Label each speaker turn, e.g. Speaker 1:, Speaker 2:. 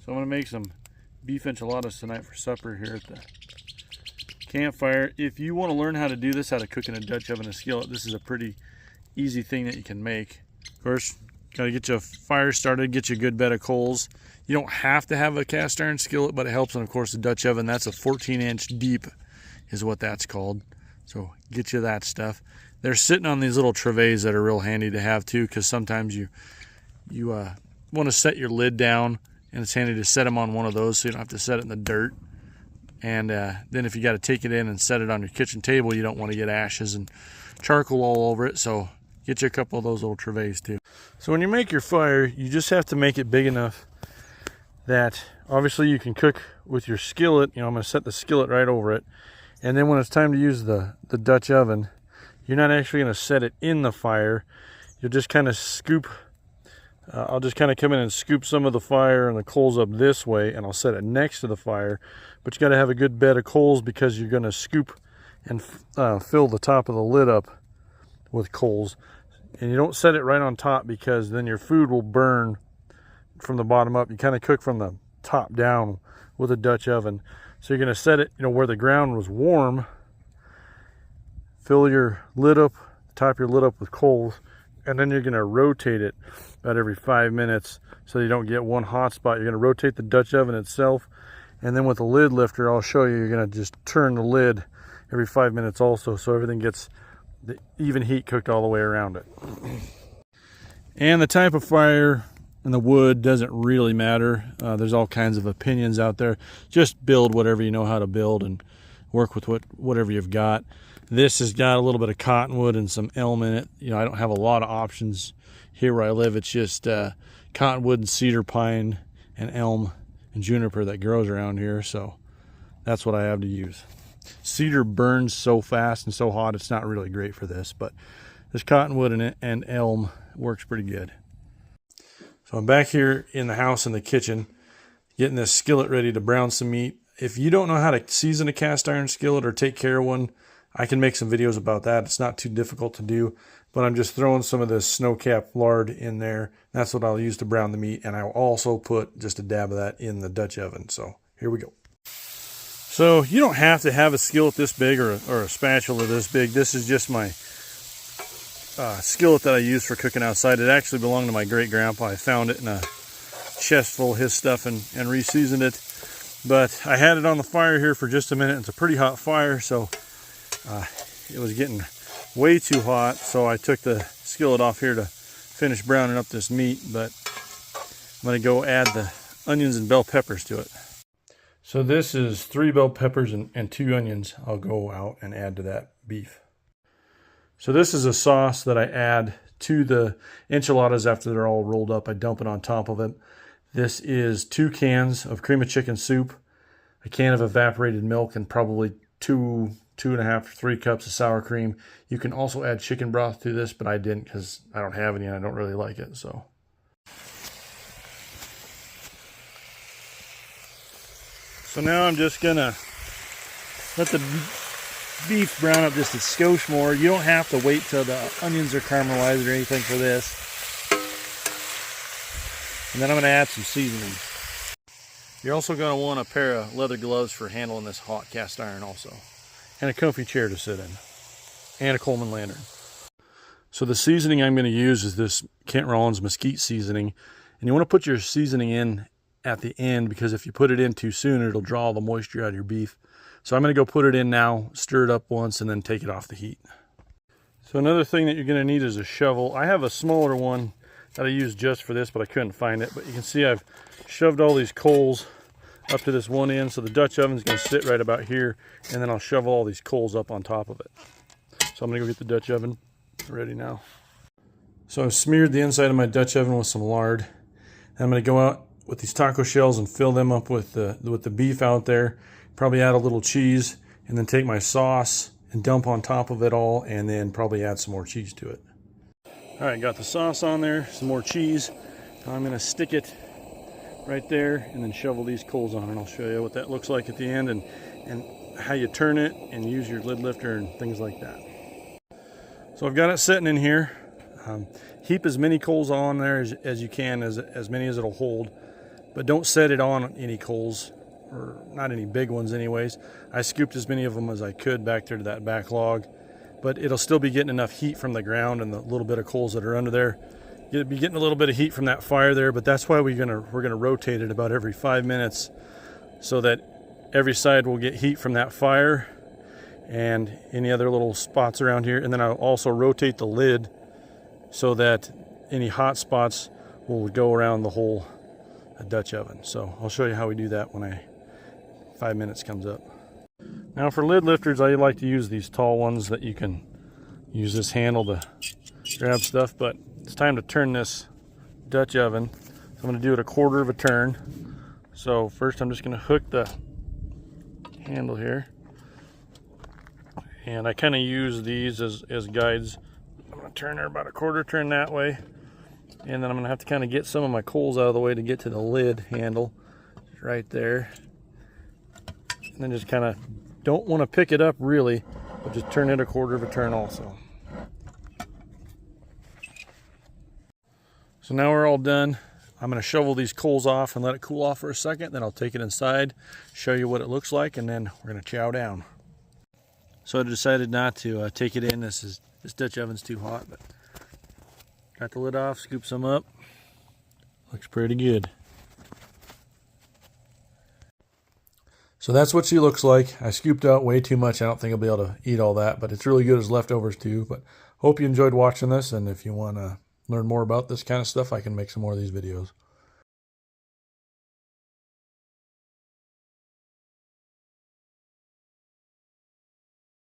Speaker 1: So I'm going to make some beef enchiladas tonight for supper here at the campfire. If you want to learn how to do this, how to cook in a Dutch oven and skillet, this is a pretty easy thing that you can make. Of course, got to get you a fire started, get you a good bed of coals. You don't have to have a cast iron skillet, but it helps. And of course, the Dutch oven, that's a 14-inch deep is what that's called. So get you that stuff. They're sitting on these little trevets that are real handy to have too, because sometimes you want to set your lid down, and it's handy to set them on one of those so you don't have to set it in the dirt. And then if you got to take it in and set it on your kitchen table, you don't want to get ashes and charcoal all over it. So get you a couple of those little trevets too. So when you make your fire, you just have to make it big enough that obviously you can cook with your skillet. You know, I'm going to set the skillet right over it. And then when it's time to use the Dutch oven, you're not actually going to set it in the fire. You'll just kind of scoop. I'll just kind of come in and scoop some of the fire and the coals up this way, and I'll set it next to the fire. But you got to have a good bed of coals, because you're going to scoop and fill the top of the lid up with coals. And you don't set it right on top, because then your food will burn from the bottom up. You kind of cook from the top down with a Dutch oven. So you're going to set it, where the ground was warm. Fill your lid up, top your lid up with coals, and then you're going to rotate it about every 5 minutes so you don't get one hot spot. You're going to rotate the Dutch oven itself, and then with the lid lifter, I'll show you, you're going to just turn the lid every 5 minutes also, so everything gets the even heat cooked all the way around it. And the type of fire and the wood doesn't really matter. There's all kinds of opinions out there. Just build whatever you know how to build and work with whatever you've got. This has got a little bit of cottonwood and some elm in it. I don't have a lot of options here where I live. It's just cottonwood and cedar pine and elm and juniper that grows around here. So that's what I have to use. Cedar burns so fast and so hot, it's not really great for this, but this cottonwood and elm works pretty good. So I'm back here in the house in the kitchen, getting this skillet ready to brown some meat. If you don't know how to season a cast iron skillet or take care of one, I can make some videos about that. It's not too difficult to do, but I'm just throwing some of this snow-capped lard in there. That's what I'll use to brown the meat, and I'll also put just a dab of that in the Dutch oven. So here we go. So you don't have to have a skillet this big or a spatula this big. This is just my skillet that I use for cooking outside. It actually belonged to my great-grandpa. I found it in a chest full of his stuff and re-seasoned it. But I had it on the fire here for just a minute. It's a pretty hot fire, so it was getting way too hot. So I took the skillet off here to finish browning up this meat. But I'm going to go add the onions and bell peppers to it. So this is 3 bell peppers and 2 onions. I'll go out and add to that beef. So this is a sauce that I add to the enchiladas after they're all rolled up. I dump it on top of it. This is 2 cans of cream of chicken soup, a can of evaporated milk, and probably 2.5 to 3 cups of sour cream. You can also add chicken broth to this, but I didn't because I don't have any and I don't really like it. So now I'm just gonna let the beef brown up just a skosh more. You don't have to wait till the onions are caramelized or anything for this. And then I'm going to add some seasoning. You're also going to want a pair of leather gloves for handling this hot cast iron also. And a comfy chair to sit in. And a Coleman lantern. So the seasoning I'm going to use is this Kent Rollins mesquite seasoning. And you want to put your seasoning in at the end, because if you put it in too soon, it'll draw all the moisture out of your beef. So I'm going to go put it in now, stir it up once, and then take it off the heat. So another thing that you're going to need is a shovel. I have a smaller one that I use just for this, but I couldn't find it. But you can see I've shoved all these coals up to this one end, so the Dutch oven's going to sit right about here, and then I'll shovel all these coals up on top of it. So I'm going to go get the Dutch oven ready now. So I've smeared the inside of my Dutch oven with some lard. I'm going to go out with these taco shells and fill them up with the beef out there. Probably add a little cheese, and then take my sauce and dump on top of it all, and then probably add some more cheese to it. All right, got the sauce on there, some more cheese. Now I'm going to stick it right there and then shovel these coals on, and I'll show you what that looks like at the end and how you turn it and use your lid lifter and things like that. So I've got it sitting in here. Heap as many coals on there as you can, as many as it'll hold. but don't set it on any coals, or not any big ones anyways. I scooped as many of them as I could back there to that back log, but it'll still be getting enough heat from the ground and the little bit of coals that are under there. You'll be getting a little bit of heat from that fire there, but that's why we're gonna rotate it about every 5 minutes so that every side will get heat from that fire and any other little spots around here. And then I'll also rotate the lid so that any hot spots will go around the whole Dutch oven. So I'll show you how we do that when 5 minutes comes up. Now for lid lifters, I like to use these tall ones that you can use this handle to grab stuff, but it's time to turn this Dutch oven. So I'm going to do it a quarter of a turn. So first I'm just going to hook the handle here, and I kind of use these as guides. I'm going to turn her about a quarter turn that way, and then I'm going to have to kind of get some of my coals out of the way to get to the lid handle right there, and then just kind of don't want to pick it up really, but just turn it a quarter of a turn also. So now we're all done. I'm going to shovel these coals off and let it cool off for a second. Then I'll take it inside, show you what it looks like, and then we're going to chow down. So I decided not to take it in. This Dutch oven's too hot, but got the lid off, scoop some up. Looks pretty good. So that's what she looks like. I scooped out way too much. I don't think I'll be able to eat all that, but it's really good as leftovers too. But hope you enjoyed watching this, and if you want to learn more about this kind of stuff, I can make some more of these videos.